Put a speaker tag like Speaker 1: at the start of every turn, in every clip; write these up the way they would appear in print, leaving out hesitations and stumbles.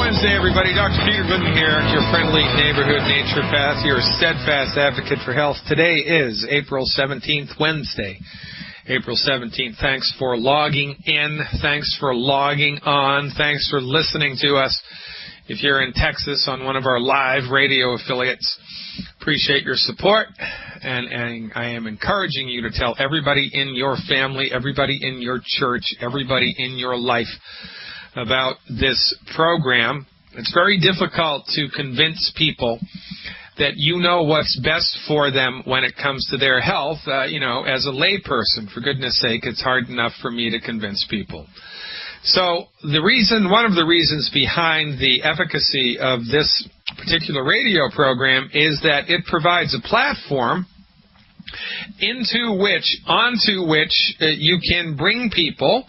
Speaker 1: Wednesday, everybody. Dr. Peter Glidden here, your friendly neighborhood naturopath, your steadfast advocate for health. Today is April 17th, Wednesday, April 17th. Thanks for logging in. Thanks for logging on. Thanks for listening to us. If you're in Texas on one of our live radio affiliates, appreciate your support. And I am encouraging you to tell everybody in your family, everybody in your church, everybody in your life about this program. It's very difficult to convince people that you know what's best for them when it comes to their health. As a layperson, for goodness sake, it's hard enough for me to convince people. So one of the reasons behind the efficacy of this particular radio program is that it provides a platform onto which you can bring people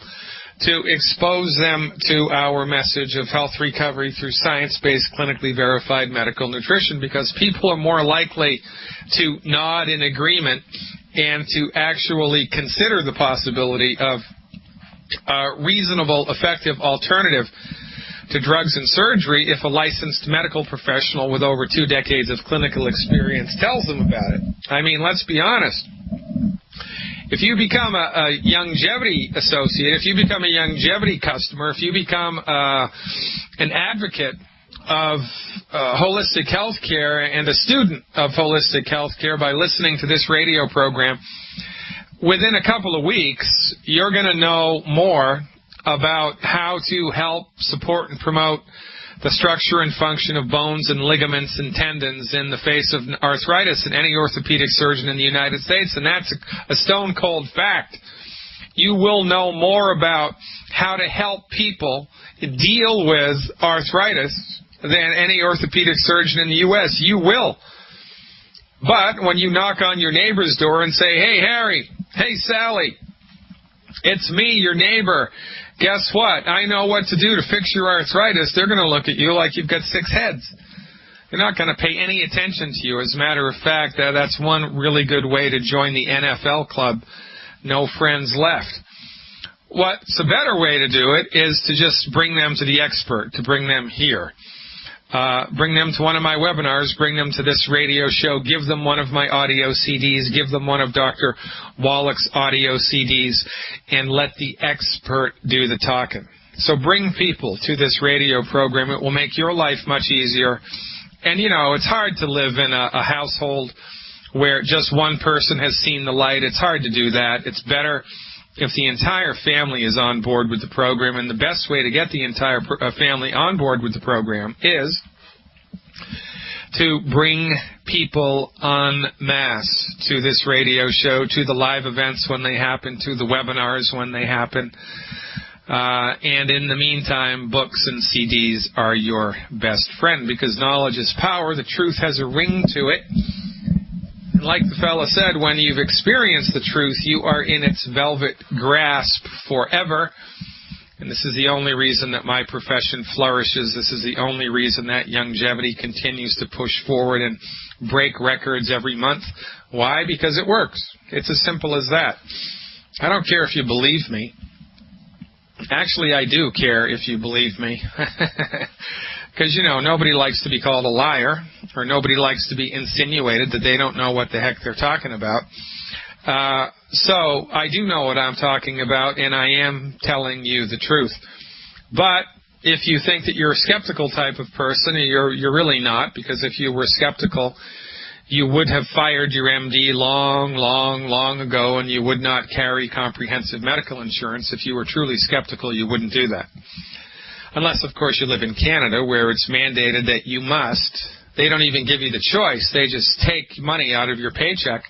Speaker 1: to expose them to our message of health recovery through science-based, clinically verified medical nutrition, because people are more likely to nod in agreement and to actually consider the possibility of a reasonable, effective alternative to drugs and surgery if a licensed medical professional with over 2 decades of clinical experience tells them about it. I mean, let's be honest. If you become a longevity associate, if you become a longevity customer, if you become an advocate of holistic health care and a student of holistic health care by listening to this radio program, within a couple of weeks, you're going to know more about how to help support and promote the structure and function of bones and ligaments and tendons in the face of arthritis in any orthopedic surgeon in the United States, and that's a stone-cold fact. You will know more about how to help people deal with arthritis than any orthopedic surgeon in the U.S. You will. But when you knock on your neighbor's door and say, "Hey, Harry, hey, Sally, it's me, your neighbor. Guess what? I know what to do to fix your arthritis," they're going to look at you like you've got 6 heads. They're not going to pay any attention to you. As a matter of fact, that's one really good way to join the NFL club. No friends left. What's a better way to do it is to just bring them to the expert, to bring them here. Bring them to one of my webinars, bring them to this radio show, give them one of my audio CDs, give them one of Dr. Wallach's audio CDs, and let the expert do the talking. So bring people to this radio program. It will make your life much easier. And, it's hard to live in a household where just one person has seen the light. It's hard to do that. It's better if the entire family is on board with the program, and the best way to get the entire family on board with the program is to bring people en masse to this radio show, to the live events when they happen, to the webinars when they happen. And in the meantime, books and CDs are your best friend, because knowledge is power. The truth has a ring to it. And like the fella said, when you've experienced the truth, you are in its velvet grasp forever. And this is the only reason that my profession flourishes. This is the only reason that longevity continues to push forward and break records every month. Why? Because it works. It's as simple as that. I don't care if you believe me. Actually, I do care if you believe me. Because, nobody likes to be called a liar, or nobody likes to be insinuated that they don't know what the heck they're talking about. So I do know what I'm talking about, and I am telling you the truth. But if you think that you're a skeptical type of person, you're really not, because if you were skeptical, you would have fired your MD long ago, and you would not carry comprehensive medical insurance. If you were truly skeptical, you wouldn't do that. Unless, of course, you live in Canada, where it's mandated that you must. They don't even give you the choice. They just take money out of your paycheck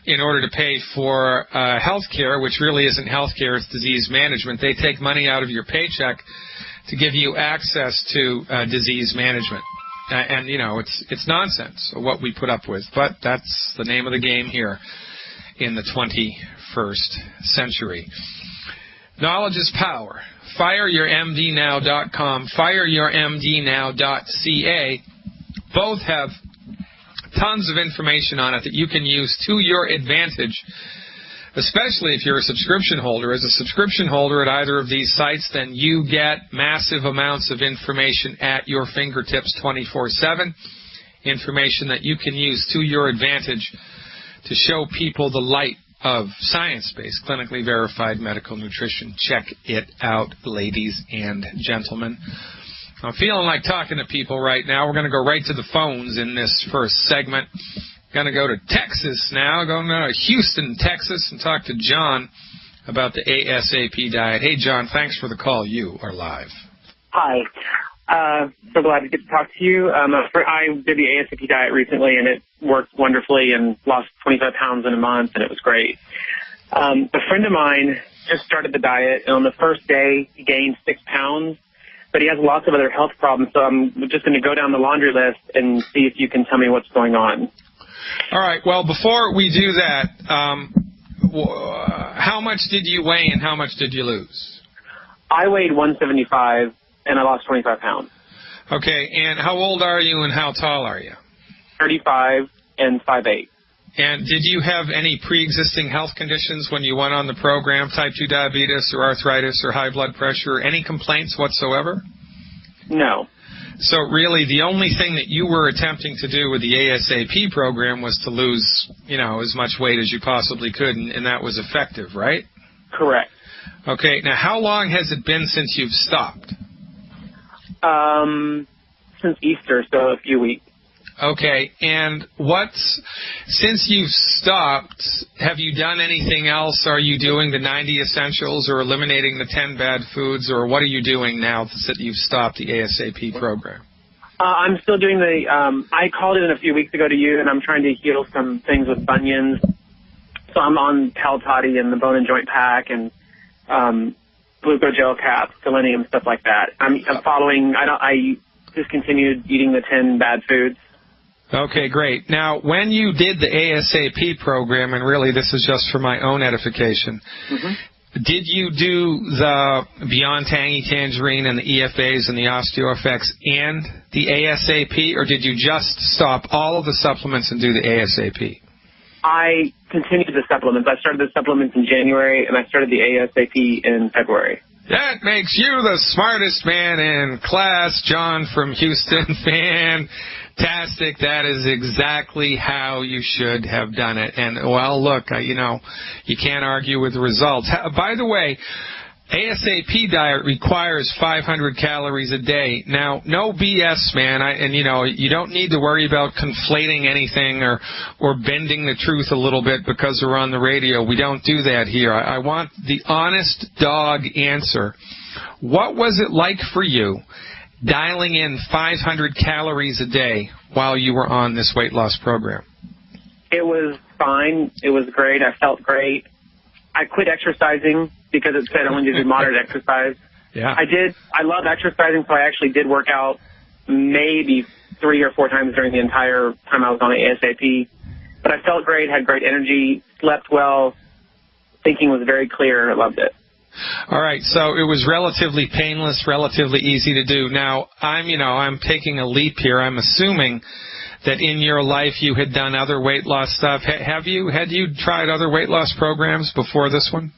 Speaker 1: in order to pay for health care, which really isn't health care, it's disease management. They take money out of your paycheck to give you access to disease management. And, it's nonsense, what we put up with. But that's the name of the game here in the 21st century. Knowledge is power. FireYourMDNow.com, FireYourMDNow.ca. Both have tons of information on it that you can use to your advantage especially if you're a subscription holder. As a subscription holder at either of these sites, then you get massive amounts of information at your fingertips 24/7, information that you can use to your advantage to show people the light of science-based, clinically verified medical nutrition. Check it out, ladies and gentlemen. I'm feeling like talking to people right now. We're going to go right to the phones in this first segment. Going to go to Texas now. Going to Houston, Texas, and talk to John about the ASAP diet. Hey, John, thanks for the call. You are live.
Speaker 2: Hi. So glad to get to talk to you. I did the ASAP diet recently, and it worked wonderfully and lost 25 pounds in a month, and it was great. A friend of mine just started the diet, and on the first day, he gained 6 pounds, but he has lots of other health problems, so I'm just going to go down the laundry list and see if you can tell me what's going on.
Speaker 1: All right. Well, before we do that, how much did you weigh and how much did you lose?
Speaker 2: I weighed 175, and I lost 25 pounds.
Speaker 1: Okay. And how old are you and how tall are you?
Speaker 2: 35 and 5'8".
Speaker 1: And did you have any pre-existing health conditions when you went on the program, type 2 diabetes or arthritis or high blood pressure, or any complaints whatsoever?
Speaker 2: No.
Speaker 1: So really the only thing that you were attempting to do with the ASAP program was to lose, as much weight as you possibly could, and that was effective, right?
Speaker 2: Correct.
Speaker 1: Okay. Now, how long has it been since you've stopped?
Speaker 2: Since Easter, so a few weeks.
Speaker 1: Okay, and since you've stopped, have you done anything else? Are you doing the 90 essentials or eliminating the 10 bad foods, or what are you doing now that you've stopped the ASAP program?
Speaker 2: I'm still doing I called in a few weeks ago to you, and I'm trying to heal some things with bunions. So I'm on Paltati and the bone and joint pack and glucogel caps, selenium, stuff like that. I'm following, I discontinued eating the 10 bad foods.
Speaker 1: Okay, great. Now, when you did the ASAP program, and really this is just for my own edification, did you do the Beyond Tangy Tangerine and the EFAs and the OsteoFX and the ASAP, or did you just stop all of the supplements and do the ASAP?
Speaker 2: I continued the supplements. I started the supplements in January, and I started the ASAP in February.
Speaker 1: That makes you the smartest man in class, John from Houston. Fantastic. That is exactly how you should have done it. And, well, look, you can't argue with the results. By the way, ASAP diet requires 500 calories a day. Now, no BS, man. You don't need to worry about conflating anything or bending the truth a little bit because we're on the radio. We don't do that here. I want the honest dog answer. What was it like for you dialing in 500 calories a day while you were on this weight loss program? It
Speaker 2: was fine. It was great. I felt great. I quit exercising because it said only to do moderate exercise.
Speaker 1: Yeah.
Speaker 2: I love exercising, so I actually did work out maybe 3 or 4 times during the entire time I was on the ASAP. But I felt great, had great energy, slept well, thinking was very clear. I loved it.
Speaker 1: All right, so it was relatively painless, relatively easy to do. Now, I'm taking a leap here. I'm assuming that in your life you had done other weight loss stuff. Had you tried other weight loss programs before this one?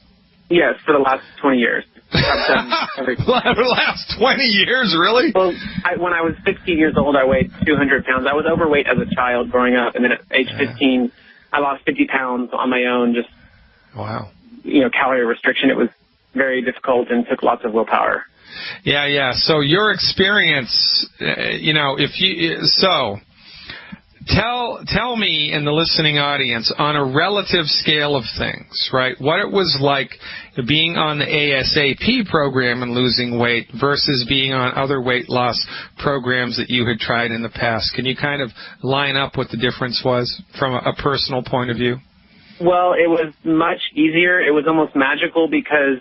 Speaker 2: Yes, for the last 20 years. I've done everything.
Speaker 1: The last 20 years, really?
Speaker 2: Well, when I was 16 years old, I weighed 200 pounds. I was overweight as a child growing up, and then at age 15, I lost 50 pounds on my own, just,
Speaker 1: wow.
Speaker 2: Calorie restriction. It was very difficult and took lots of willpower.
Speaker 1: Yeah. So your experience, Tell me and the listening audience on a relative scale of things, right, what it was like being on the ASAP program and losing weight versus being on other weight loss programs that you had tried in the past. Can you kind of line up what the difference was from a personal point of view?
Speaker 2: Well, it was much easier. It was almost magical because,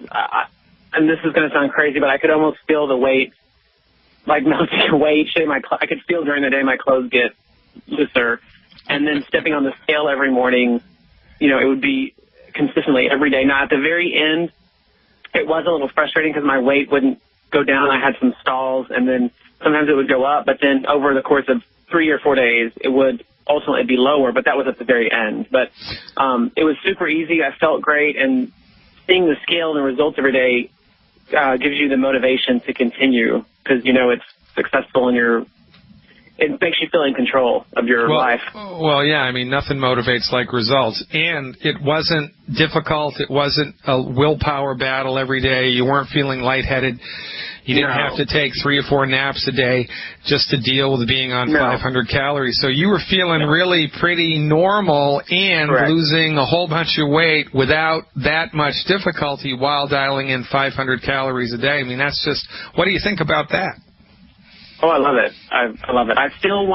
Speaker 2: and this is going to sound crazy, but I could almost feel the weight, like melting away. I could feel during the day my clothes get looser, and then stepping on the scale every morning, it would be consistently every day. Now, at the very end, it was a little frustrating because my weight wouldn't go down. I had some stalls, and then sometimes it would go up, but then over the course of 3 or 4 days, it would ultimately be lower, but that was at the very end. But it was super easy. I felt great, and seeing the scale and the results every day gives you the motivation to continue, because you know it's successful and it makes you feel in control of your life.
Speaker 1: Well, yeah, I mean, nothing motivates like results. And it wasn't difficult. It wasn't a willpower battle every day. You weren't feeling lightheaded. You didn't have to take 3 or 4 naps a day just to deal with being on 500 calories. So you were feeling really pretty normal and losing a whole bunch of weight without that much difficulty while dialing in 500 calories a day. I mean, that's just, what do you think about that?
Speaker 2: Oh, I love it. I love it. I still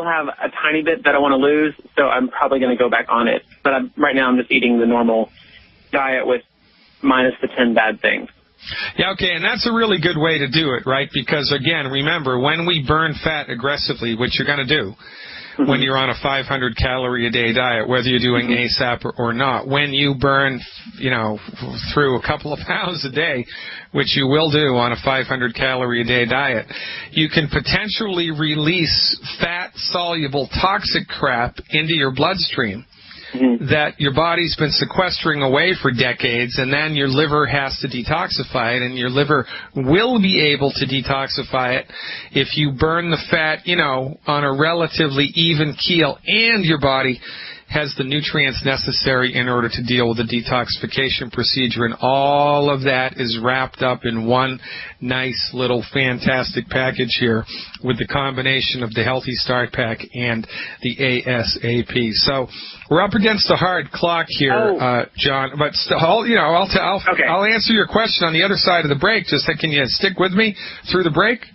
Speaker 2: have a tiny bit that I want to lose, so I'm probably going to go back on it. But right now I'm just eating the normal diet with minus the 10 bad things.
Speaker 1: Yeah, okay, and that's a really good way to do it, right? Because, again, remember, when we burn fat aggressively, which you're going to do when you're on a 500-calorie-a-day diet, whether you're doing ASAP or not, when you burn, through a couple of pounds a day, which you will do on a 500-calorie-a-day diet, you can potentially release fat-soluble toxic crap into your bloodstream that your body's been sequestering away for decades, and then your liver has to detoxify it, and your liver will be able to detoxify it if you burn the fat, on a relatively even keel, and your body has the nutrients necessary in order to deal with the detoxification procedure, and all of that is wrapped up in one nice little fantastic package here with the combination of the Healthy Start Pack and the ASAP. So we're up against the hard clock here, John, but I'll answer your question on the other side of the break. Just can you stick with me through the break?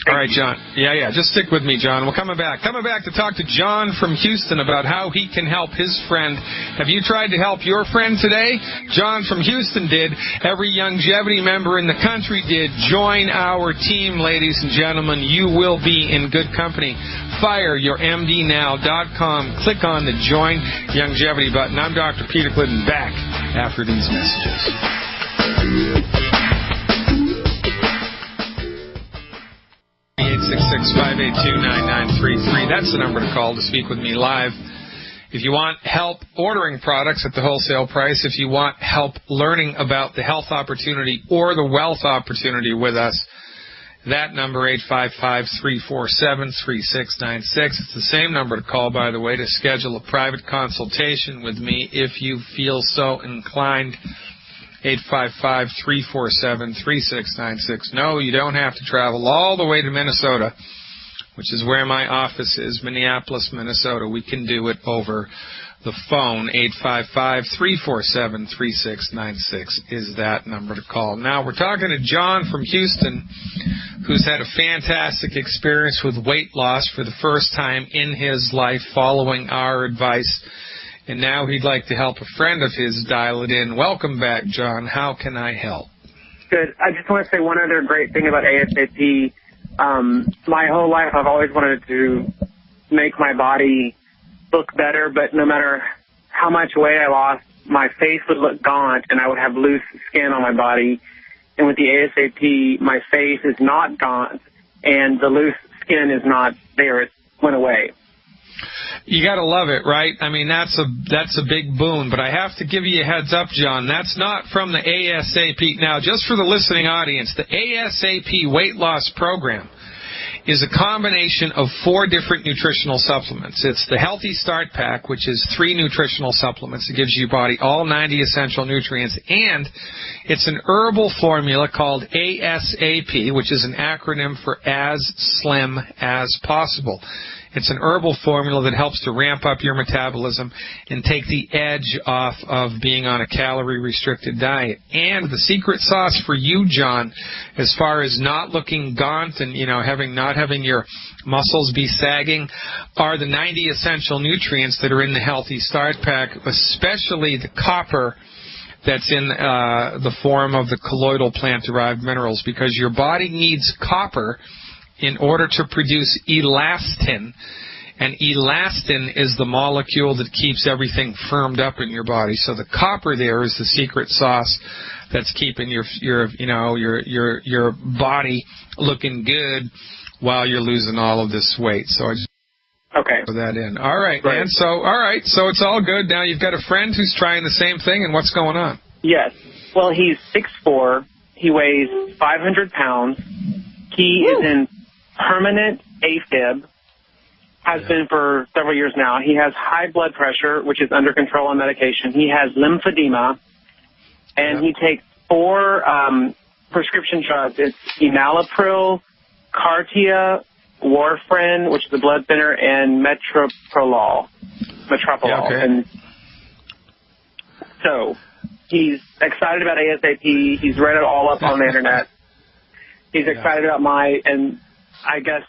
Speaker 1: All right, John. Yeah, just stick with me, John. We're coming back to talk to John from Houston about how he can help his friend. Have you tried to help your friend today? John from Houston did. Every Longevity member in the country did. Join our team, ladies and gentlemen. You will be in good company. FireYourMDNow.com. Click on the Join Longevity button. I'm Dr. Peter Glidden, back after these messages. 866-582-9933. That's the number to call to speak with me live. If you want help ordering products at the wholesale price, if you want help learning about the health opportunity or the wealth opportunity with us, that number, 855-347-3696. It's the same number to call, by the way, to schedule a private consultation with me if you feel so inclined. 855-347-3696. No, you don't have to travel all the way to Minnesota, which is where my office is, Minneapolis, Minnesota. We can do it over the phone. 855-347-3696 is that number to call. Now, we're talking to John from Houston, who's had a fantastic experience with weight loss for the first time in his life following our advice. And now he'd like to help a friend of his dial it in. Welcome back, John. How can I help?
Speaker 2: Good. I just want to say one other great thing about ASAP. My whole life I've always wanted to make my body look better, but no matter how much weight I lost, my face would look gaunt and I would have loose skin on my body. And with the ASAP, my face is not gaunt and the loose skin is not there. It went away.
Speaker 1: You got to love it, right? I mean, that's a big boon. But I have to give you a heads up, John. That's not from the ASAP. Now, just for the listening audience, the ASAP weight loss program is a combination of 4 different nutritional supplements. It's the Healthy Start Pack, which is 3 nutritional supplements. It gives your body all 90 essential nutrients. And it's an herbal formula called ASAP, which is an acronym for As Slim as Possible. It's an herbal formula that helps to ramp up your metabolism and take the edge off of being on a calorie-restricted diet. And the secret sauce for you, John, as far as not looking gaunt and, not having your muscles be sagging, are the 90 essential nutrients that are in the Healthy Start Pack, especially the copper that's in the form of the colloidal plant-derived minerals, because your body needs copper in order to produce elastin, and elastin is the molecule that keeps everything firmed up in your body. So the copper there is the secret sauce that's keeping your body looking good while you're losing all of this weight. So I just
Speaker 2: Okay.
Speaker 1: put that in. All right,
Speaker 2: Right.
Speaker 1: man. So, all right. So it's all good. Now you've got a friend who's trying the same thing, and what's going on?
Speaker 2: Yes. Well, he's 6'4". He weighs 500 pounds. He is in permanent AFib. Has been for several years now. He has high blood pressure, which is under control on medication. He has lymphedema, and he takes 4 prescription drugs. It's enalapril, Cartia, warfarin, which is a blood thinner, and metoprolol.
Speaker 1: Yeah, okay.
Speaker 2: And so he's excited about ASAP. He's read it all up on the internet. He's excited about and I guess,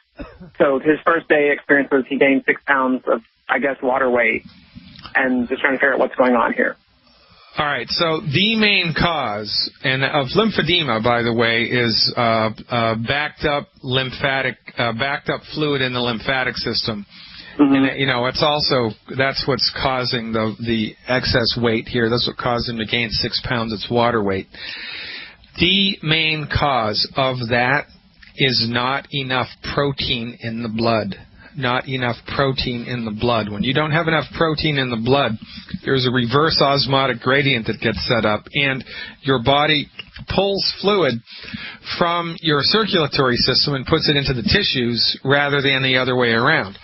Speaker 2: so his first day experience was he gained 6 pounds of, I guess, water weight, and just trying to figure out what's going on here.
Speaker 1: All right, so the main cause of lymphedema, by the way, is backed up fluid in the lymphatic system. And, you know, that's what's causing the excess weight here. That's what caused him to gain 6 pounds. It's water weight. The main cause of that is not enough protein in the blood. Not enough protein in the blood. When you don't have enough protein in the blood, there's a reverse osmotic gradient that gets set up, and your body pulls fluid from your circulatory system and puts it into the tissues rather than the other way around.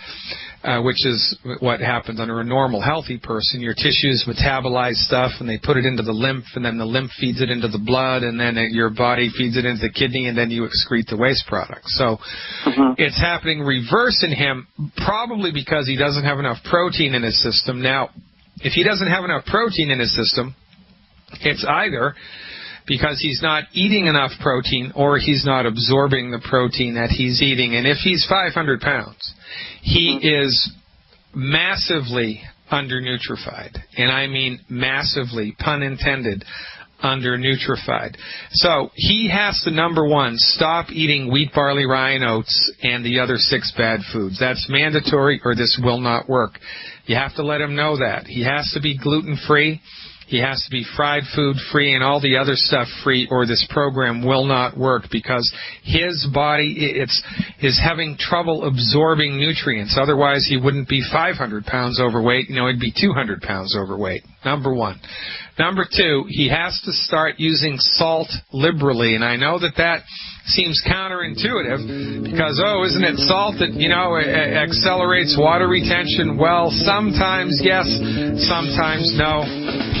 Speaker 1: Which is what happens under a normal, healthy person. Your tissues metabolize stuff, and they put it into the lymph, and then the lymph feeds it into the blood, and then your body feeds it into the kidney, and then you excrete the waste product. So it's happening reverse in him, probably because he doesn't have enough protein in his system. Now, if he doesn't have enough protein in his system, it's either because he's not eating enough protein or he's not absorbing the protein that he's eating. And if he's 500 pounds, he is massively undernutrified. And I mean massively, pun intended, undernutrified. So he has to, number one, stop eating wheat, barley, rye, and oats and the other 6 bad foods. That's mandatory, or this will not work. You have to let him know that. He has to be gluten-free. He has to be fried food free and all the other stuff free, or this program will not work, because his body is having trouble absorbing nutrients. Otherwise, he wouldn't be 500 pounds overweight. You know, he'd be 200 pounds overweight, number one. Number two, he has to start using salt liberally. And I know that seems counterintuitive because, isn't it salt that, accelerates water retention? Well, sometimes yes, sometimes no.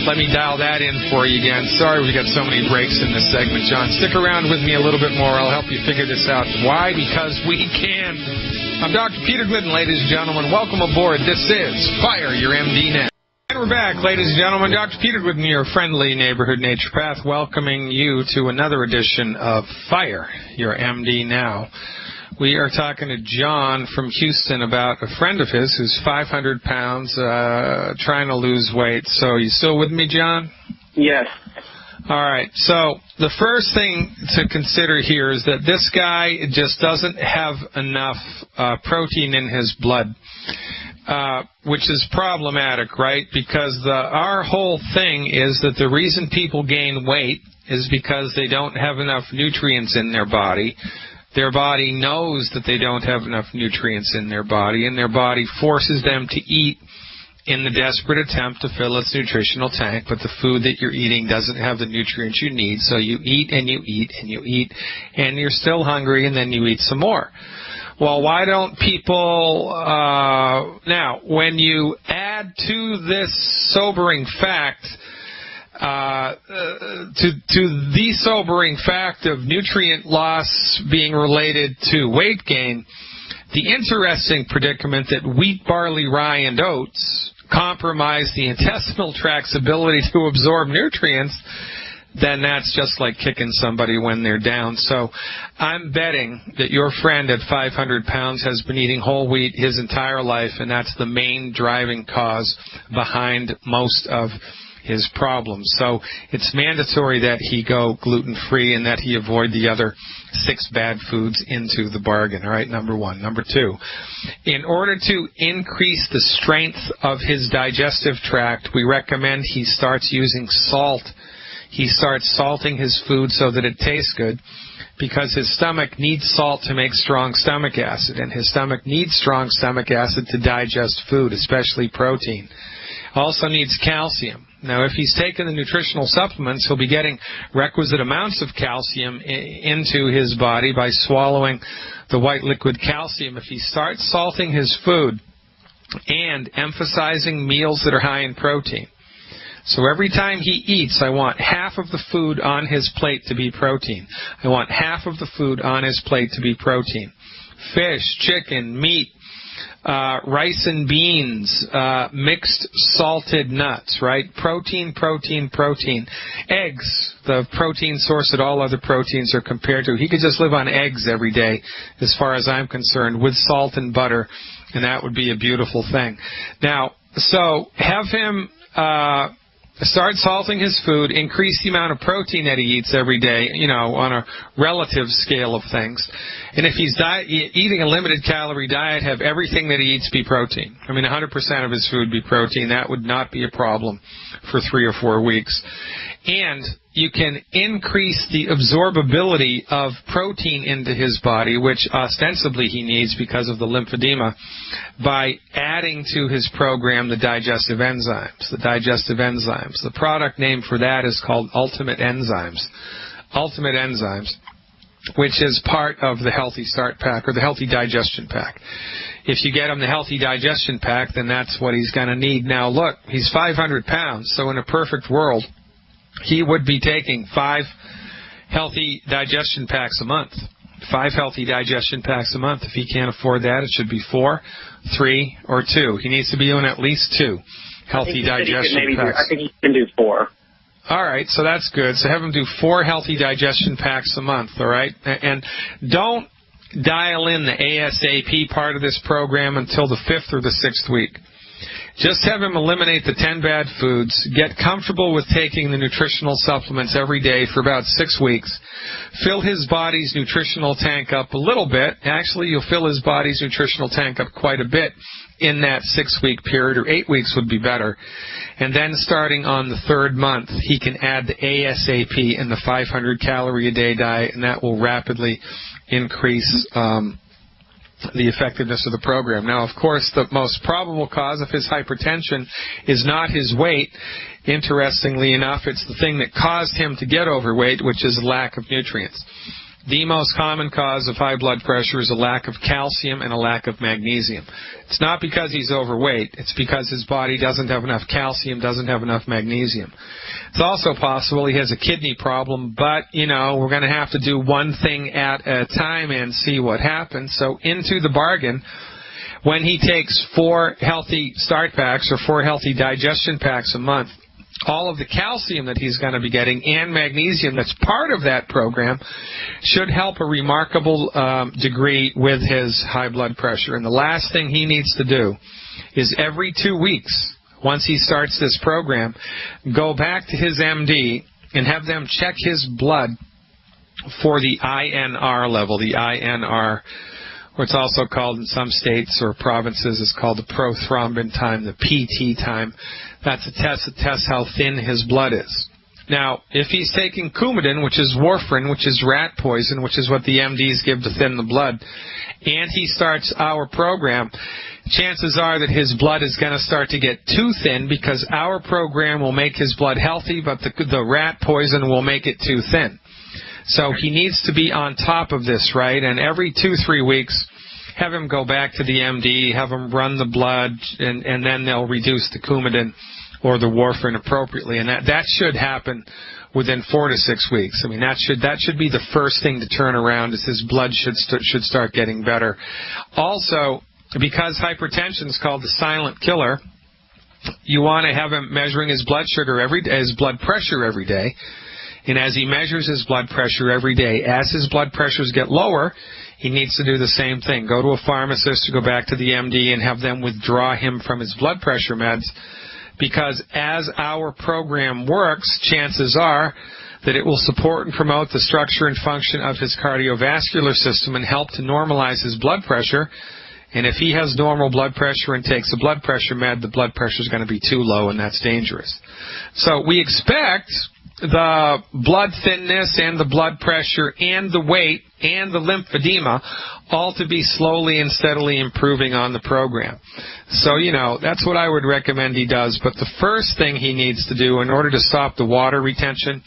Speaker 1: Let me dial that in for you again. Sorry we got so many breaks in this segment, John. Stick around with me a little bit more. I'll help you figure this out. Why? Because we can. I'm Dr. Peter Glidden, ladies and gentlemen. Welcome aboard. This is Fire Your MD Now. And we're back, ladies and gentlemen. Dr. Peter Glidden, your friendly neighborhood naturopath, welcoming you to another edition of Fire Your MD Now. We are talking to John from Houston about a friend of his who's 500 pounds, trying to lose weight. So you still with me, John?
Speaker 2: Yes.
Speaker 1: All right. So the first thing to consider here is that this guy just doesn't have enough protein in his blood, which is problematic, right? Because our whole thing is that the reason people gain weight is because they don't have enough nutrients in their body. Their body knows that they don't have enough nutrients in their body, and their body forces them to eat in the desperate attempt to fill its nutritional tank, but the food that you're eating doesn't have the nutrients you need, so you eat and you eat and you eat, and you're still hungry, and then you eat some more. Well, why don't people, now, when you add to this sobering fact, to the sobering fact of nutrient loss being related to weight gain, the interesting predicament that wheat, barley, rye, and oats compromise the intestinal tract's ability to absorb nutrients, then that's just like kicking somebody when they're down. So I'm betting that your friend at 500 pounds has been eating whole wheat his entire life, and that's the main driving cause behind most of his problems. So it's mandatory that he go gluten-free and that he avoid the other 6 bad foods into the bargain. All right, number one. Number two, in order to increase the strength of his digestive tract, we recommend he starts using salt. He starts salting his food so that it tastes good. because his stomach needs salt to make strong stomach acid, and his stomach needs strong stomach acid to digest food, especially protein. Also needs calcium. Now, if he's taking the nutritional supplements, he'll be getting requisite amounts of calcium into his body by swallowing the white liquid calcium. If he starts salting his food and emphasizing meals that are high in protein, so every time he eats, I want half of the food on his plate to be protein. I want half of the food on his plate to be protein. Fish, chicken, meat, rice and beans, mixed salted nuts, right? Protein, protein, protein. Eggs, the protein source that all other proteins are compared to. He could just live on eggs every day, as far as I'm concerned, with salt and butter, and that would be a beautiful thing. Now, so have him start salting his food, increase the amount of protein that he eats every day, on a relative scale of things. And if he's eating a limited calorie diet, have everything that he eats be protein. 100% of his food be protein. That would not be a problem for 3 or 4 weeks. And you can increase the absorbability of protein into his body, which ostensibly he needs because of the lymphedema, by adding to his program the digestive enzymes. The digestive enzymes. The product name for that is called Ultimate Enzymes. Ultimate Enzymes, which is part of the Healthy Start Pack or the Healthy Digestion Pack. If you get him the Healthy Digestion Pack, then that's what he's going to need. Now, look, he's 500 pounds, so in a perfect world, he would be taking 5 healthy digestion packs a month. 5 healthy digestion packs a month. If he can't afford that, it should be 4, 3, or 2. He needs to be doing at least 2 healthy digestion packs.
Speaker 2: I think he can do 4.
Speaker 1: All right, so that's good. So have him do 4 healthy digestion packs a month, all right? And don't dial in the ASAP part of this program until the 5th or the 6th week. Just have him eliminate the 10 bad foods, get comfortable with taking the nutritional supplements every day for about 6 weeks, fill his body's nutritional tank up a little bit. Actually, you'll fill his body's nutritional tank up quite a bit in that 6-week period, or 8 weeks would be better. And then starting on the 3rd month, he can add the ASAP in the 500-calorie-a-day diet, and that will rapidly increase the effectiveness of the program. Now, of course, the most probable cause of his hypertension is not his weight. Interestingly enough, it's the thing that caused him to get overweight, which is lack of nutrients. The most common cause of high blood pressure is a lack of calcium and a lack of magnesium. It's not because he's overweight. It's because his body doesn't have enough calcium, doesn't have enough magnesium. It's also possible he has a kidney problem, but, we're going to have to do one thing at a time and see what happens. So into the bargain, when he takes 4 healthy start packs or 4 healthy digestion packs a month, all of the calcium that he's going to be getting and magnesium that's part of that program should help a remarkable degree with his high blood pressure. And the last thing he needs to do is every 2 weeks, once he starts this program, go back to his MD and have them check his blood for the INR level. The INR, or it's also called in some states or provinces, is called the prothrombin time, the PT time. That's a test that tests how thin his blood is. Now, if he's taking Coumadin, which is warfarin, which is rat poison, which is what the MDs give to thin the blood, and he starts our program, chances are that his blood is going to start to get too thin because our program will make his blood healthy, but the rat poison will make it too thin. So he needs to be on top of this, right? And every 2-3 weeks, have him go back to the MD, have him run the blood, and then they'll reduce the Coumadin or the warfarin appropriately. And that should happen within 4 to 6 weeks. That should be the first thing to turn around, is his blood should start getting better. Also, because hypertension is called the silent killer, you want to have him measuring his blood pressure every day. And as he measures his blood pressure every day, as his blood pressures get lower, he needs to do the same thing. Go to a pharmacist or go back to the MD and have them withdraw him from his blood pressure meds, because as our program works, chances are that it will support and promote the structure and function of his cardiovascular system and help to normalize his blood pressure. And if he has normal blood pressure and takes a blood pressure med, the blood pressure is going to be too low, and that's dangerous. So we expect the blood thinness and the blood pressure and the weight and the lymphedema all to be slowly and steadily improving on the program. So, that's what I would recommend he does. But the first thing he needs to do in order to stop the water retention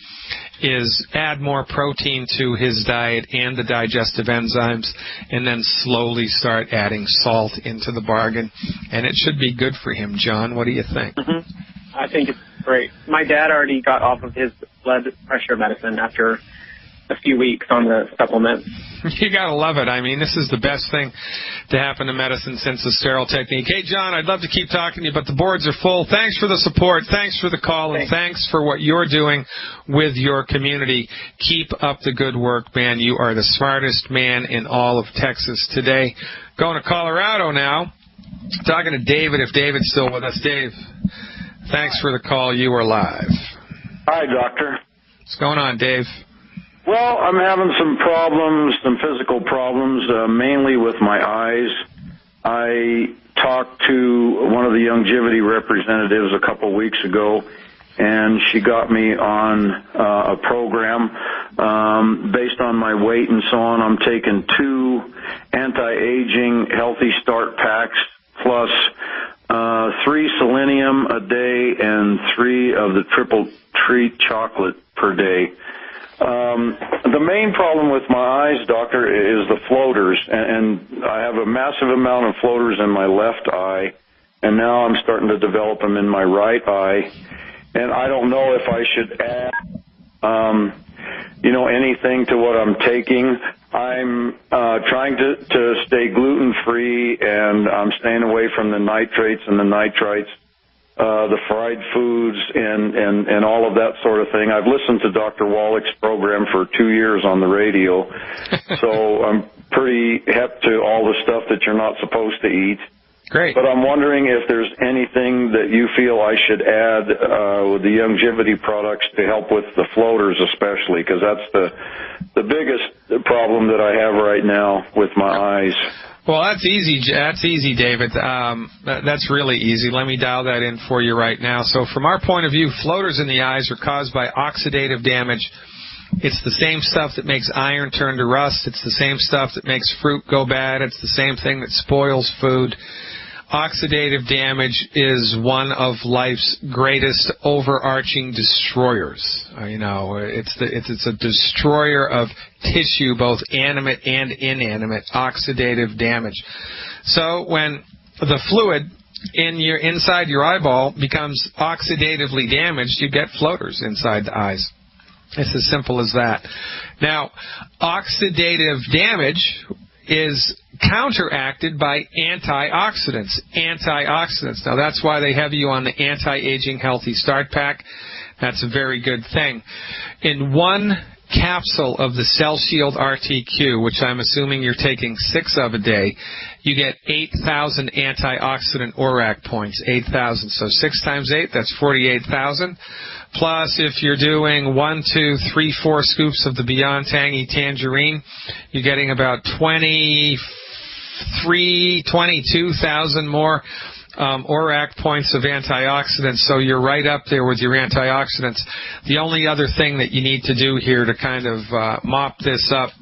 Speaker 1: is add more protein to his diet and the digestive enzymes, and then slowly start adding salt into the bargain. And it should be good for him. John, what do you think?
Speaker 2: Mm-hmm. I think it's great. My dad already got off of his blood pressure medicine after a few weeks on the supplement.
Speaker 1: You gotta love it. I mean, this is the best thing to happen to medicine since the sterile technique. Hey, John, I'd love to keep talking to you, but the boards are full. Thanks for the support. Thanks for the call, and thanks for what you're doing with your community. Keep up the good work, man. You are the smartest man in all of Texas today. Going to Colorado now. Talking to David, if David's still with us. Dave, thanks for the call. You are live.
Speaker 3: Hi, Doctor.
Speaker 1: What's going on, Dave?
Speaker 3: Well, I'm having some problems, some physical problems, mainly with my eyes. I talked to one of the longevity representatives a couple weeks ago, and she got me on a program based on my weight and so on. I'm taking 2 anti-aging healthy start packs plus 3 selenium a day and 3 of the triple treat chocolate per day. The main problem with my eyes, Doctor, is the floaters, and I have a massive amount of floaters in my left eye, and now I'm starting to develop them in my right eye, and I don't know if I should add, anything to what I'm taking. I'm trying to stay gluten-free, and I'm staying away from the nitrates and the nitrites. The fried foods and all of that sort of thing. I've listened to Dr. Wallach's program for 2 years on the radio, so I'm pretty hep to all the stuff that you're not supposed to eat.
Speaker 1: Great.
Speaker 3: But I'm wondering if there's anything that you feel I should add with the longevity products to help with the floaters especially, because that's the biggest problem that I have right now with my eyes.
Speaker 1: Well, that's easy. That's easy, David. That's really easy. Let me dial that in for you right now. So from our point of view, floaters in the eyes are caused by oxidative damage. It's the same stuff that makes iron turn to rust. It's the same stuff that makes fruit go bad. It's the same thing that spoils food. Oxidative damage is one of life's greatest overarching destroyers. It's a destroyer of tissue, both animate and inanimate, oxidative damage. So when the fluid inside your eyeball becomes oxidatively damaged, you get floaters inside the eyes. It's as simple as that. Now, oxidative damage is counteracted by antioxidants. Now, that's why they have you on the anti-aging healthy start pack. That's a very good thing. In one capsule of the Cell Shield RTQ, which I'm assuming you're taking 6 of a day, you get 8,000 antioxidant ORAC points. 8,000. So 6 times 8, that's 48,000. Plus, if you're doing 1, 2, 3, 4 scoops of the Beyond Tangy Tangerine, you're getting about 22,000 more ORAC points of antioxidants, so you're right up there with your antioxidants. The only other thing that you need to do here to kind of mop this up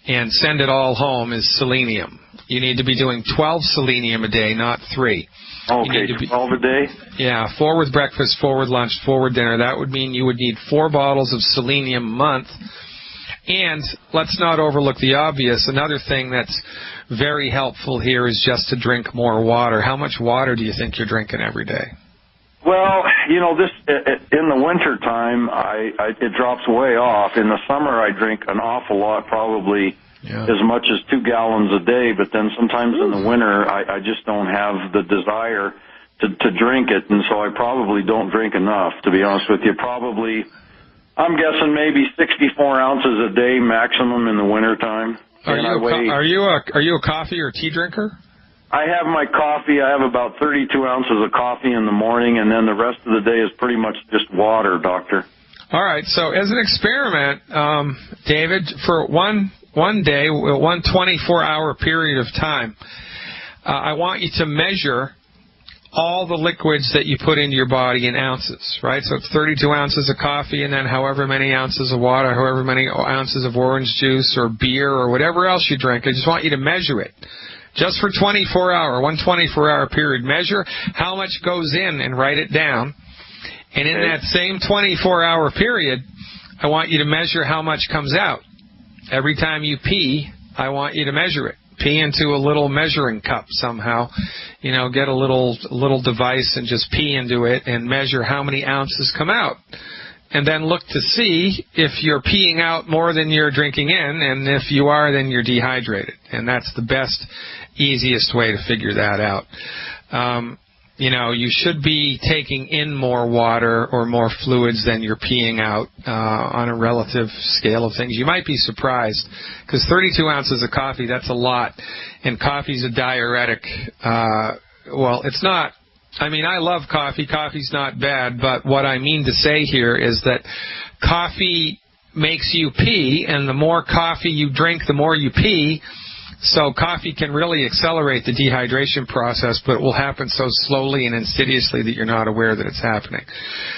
Speaker 1: and send it all home is selenium. You need to be doing 12 selenium a day, not 3.
Speaker 3: Okay, 12 a day?
Speaker 1: Yeah, 4 with breakfast, 4 with lunch, 4 with dinner. That would mean you would need 4 bottles of selenium a month. And let's not overlook the obvious. Another thing that's very helpful here is just to drink more water. How much water do you think you're drinking every day?
Speaker 3: Well, this in the winter time, it drops way off. In the summer, I drink an awful lot, probably as much as 2 gallons a day. But then sometimes in the winter, I just don't have the desire to drink it, and so I probably don't drink enough. To be honest with you, I'm guessing maybe 64 ounces a day maximum in the wintertime.
Speaker 1: Are you a coffee or tea drinker?
Speaker 3: I have my coffee. I have about 32 ounces of coffee in the morning, and then the rest of the day is pretty much just water, Doctor.
Speaker 1: All right. So as an experiment, David, for one day, one 24-hour period of time, I want you to measure all the liquids that you put into your body in ounces, right? So it's 32 ounces of coffee and then however many ounces of water, however many ounces of orange juice or beer or whatever else you drink. I just want you to measure it. Just for one 24-hour period. Measure how much goes in and write it down. And in that same 24-hour period, I want you to measure how much comes out. Every time you pee, I want you to measure it. Pee into a little measuring cup somehow. You know, get a little device and just pee into it and measure how many ounces come out. And then look to see if you're peeing out more than you're drinking in, and if you are, then you're dehydrated. And that's the best, easiest way to figure that out. You know, you should be taking in more water or more fluids than you're peeing out on a relative scale of things. You might be surprised, because 32 ounces of coffee, that's a lot. And coffee's a diuretic. Well, it's not. I mean, I love coffee. Coffee's not bad. But what I mean to say here is that coffee makes you pee, and the more coffee you drink, the more you pee. So coffee can really accelerate the dehydration process, but it will happen so slowly and insidiously that you're not aware that it's happening.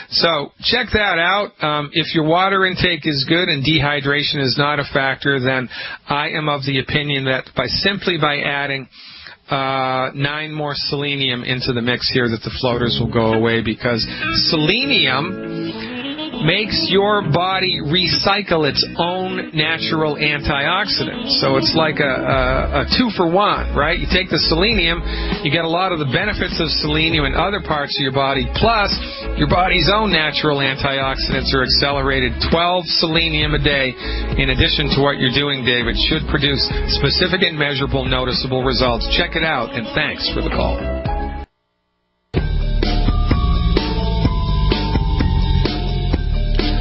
Speaker 1: So check that out. If your water intake is good and dehydration is not a factor, then I am of the opinion that simply by adding 9 more selenium into the mix here, that the floaters will go away, because selenium makes your body recycle its own natural antioxidants. So it's like a 2-for-1, right? You take the selenium, you get a lot of the benefits of selenium in other parts of your body, plus your body's own natural antioxidants are accelerated. 12 selenium a day, in addition to what you're doing, David, should produce specific and measurable, noticeable results. Check it out, and thanks for the call.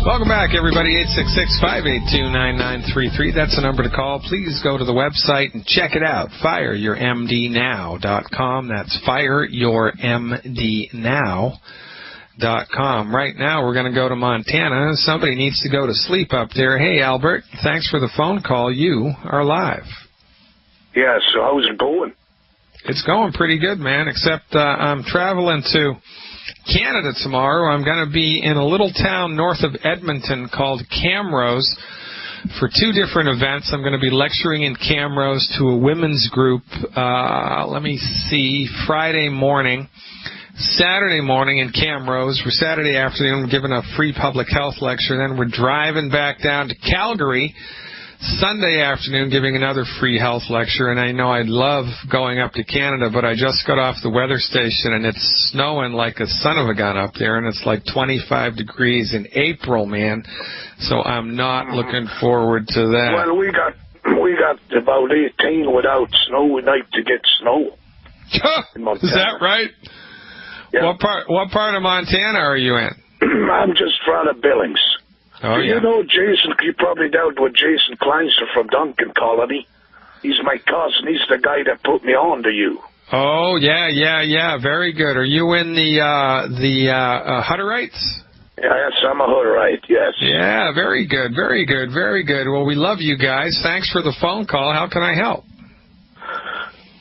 Speaker 1: Welcome back, everybody. 866-582-9933. That's the number to call. Please go to the website and check it out. FireYourMDNow.com. That's FireYourMDNow.com. Right now, we're going to go to Montana. Somebody needs to go to sleep up there. Hey, Albert, thanks for the phone call. You are live.
Speaker 4: Yeah, so how's it going?
Speaker 1: It's going pretty good, man, except I'm traveling to Canada tomorrow. I'm going to be in a little town north of Edmonton called Camrose for 2 different events. I'm going to be lecturing in Camrose to a women's group, Friday morning, Saturday morning in Camrose. For Saturday afternoon, I'm giving a free public health lecture. Then we're driving back down to Calgary Sunday afternoon, giving another free health lecture. And I know I'd love going up to Canada, but I just got off the weather station, and it's snowing like a son of a gun up there, and it's like 25 degrees in April, man. So I'm not looking forward to that.
Speaker 4: Well, we got about 18 without snow. We'd like to get snow.
Speaker 1: Is that right?
Speaker 4: Yeah.
Speaker 1: What part of Montana are you in?
Speaker 4: I'm just front of Billings.
Speaker 1: Oh, yeah.
Speaker 4: You know Jason, you probably dealt with Jason Kleinster from Duncan Colony. He's my cousin. He's the guy that put me on to you.
Speaker 1: Oh, yeah. Very good. Are you in the Hutterites?
Speaker 4: Yes, I'm a Hutterite, yes.
Speaker 1: Yeah, very good. Well, we love you guys. Thanks for the phone call. How can I help?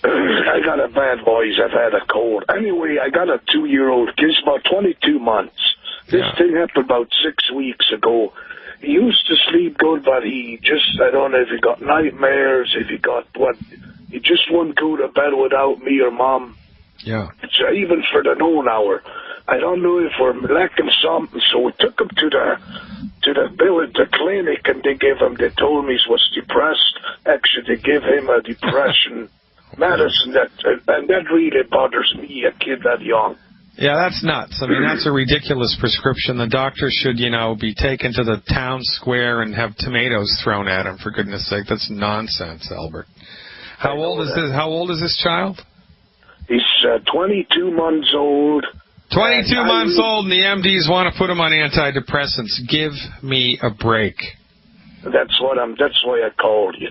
Speaker 4: I got a bad voice. I've had a cold. Anyway, I got a 2-year-old kid. He's about 22 months. This thing happened about 6 weeks ago. He used to sleep good, but he just, I don't know if he got nightmares, if he got what. He just wouldn't go to bed without me or Mom.
Speaker 1: Yeah.
Speaker 4: It's even for the noon hour. I don't know if we're lacking something, so we took him to the village, the clinic, and they told me he was depressed. Actually, they give him a depression medicine, and that really bothers me, a kid that young.
Speaker 1: Yeah, that's nuts. I mean, that's a ridiculous prescription. The doctor should, be taken to the town square and have tomatoes thrown at him, for goodness sake. That's nonsense, Albert. How old is this child?
Speaker 4: He's 22 months old.
Speaker 1: 22 months old, and the MDs want to put him on antidepressants. Give me a break.
Speaker 4: That's why I called you.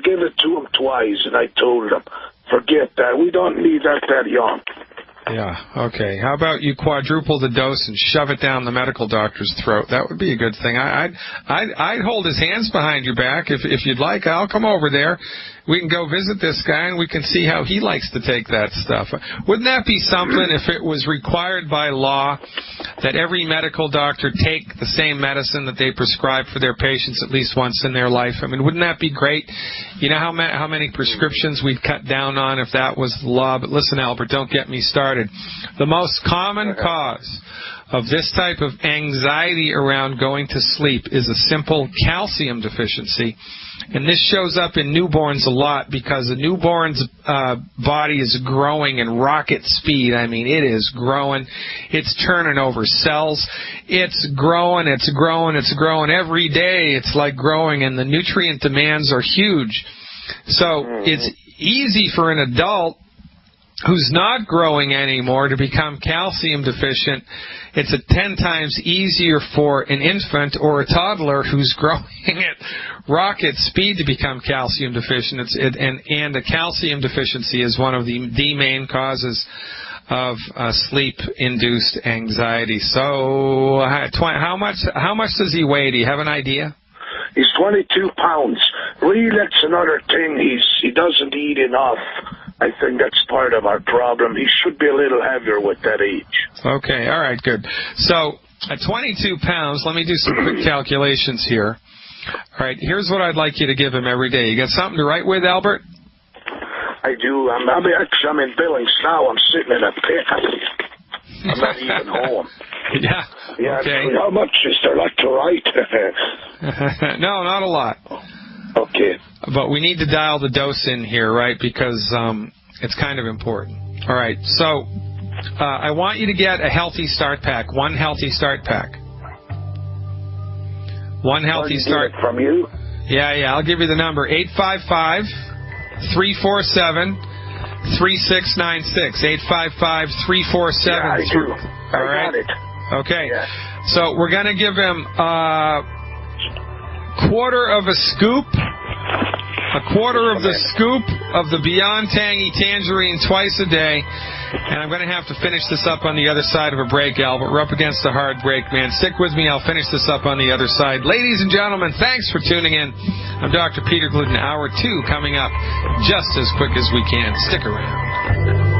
Speaker 4: Give it to him twice, and I told him, forget that. We don't need that young.
Speaker 1: Yeah, okay. How about you quadruple the dose and shove it down the medical doctor's throat? That would be a good thing. I'd hold his hands behind your back if you'd like. I'll come over there. We can go visit this guy, and we can see how he likes to take that stuff. Wouldn't that be something if it was required by law that every medical doctor take the same medicine that they prescribe for their patients at least once in their life? I mean, wouldn't that be great? You know how many prescriptions we'd cut down on if that was the law? But listen, Albert, don't get me started. The most common cause of this type of anxiety around going to sleep is a simple calcium deficiency. And this shows up in newborns a lot because a newborn's body is growing in rocket speed. I mean, it is growing. It's turning over cells. It's growing, it's growing, it's growing. Every day it's like growing, and the nutrient demands are huge. So it's easy for an adult who's not growing anymore to become calcium deficient. It's 10 times easier for an infant or a toddler who's growing at rocket speed to become calcium deficient. And a calcium deficiency is one of the main causes of sleep-induced anxiety. So how much does he weigh? Do you have an idea?
Speaker 4: He's 22 pounds. Really, that's another thing. He doesn't eat enough. I think that's part of our problem. He should be a little heavier with that age.
Speaker 1: Okay, all right, good. So at 22 pounds, let me do some quick calculations here. All right, here's what I'd like you to give him every day. You got something to write with, Albert?
Speaker 4: I do. I'm in Billings now. I'm sitting in a pit. I'm not even home.
Speaker 1: Yeah, okay.
Speaker 4: How much is there left to write?
Speaker 1: No, not a lot.
Speaker 4: Okay.
Speaker 1: But we need to dial the dose in here, right, because it's kind of important. All right, so I want you to get a healthy start pack, one healthy start pack. One healthy start.
Speaker 4: From you?
Speaker 1: Yeah, I'll give you the number, 855-347-3696, 855-347.
Speaker 4: Yeah, I do.
Speaker 1: All right.
Speaker 4: Got it.
Speaker 1: Okay.
Speaker 4: Yeah.
Speaker 1: So we're going to give him quarter of a scoop of the Beyond Tangy Tangerine twice a day. And I'm going to have to finish this up on the other side of a break, Albert. We're up against a hard break, man. Stick with me. I'll finish this up on the other side. Ladies and gentlemen, thanks for tuning in. I'm Dr. Peter Glidden. Hour 2 coming up just as quick as we can. Stick around.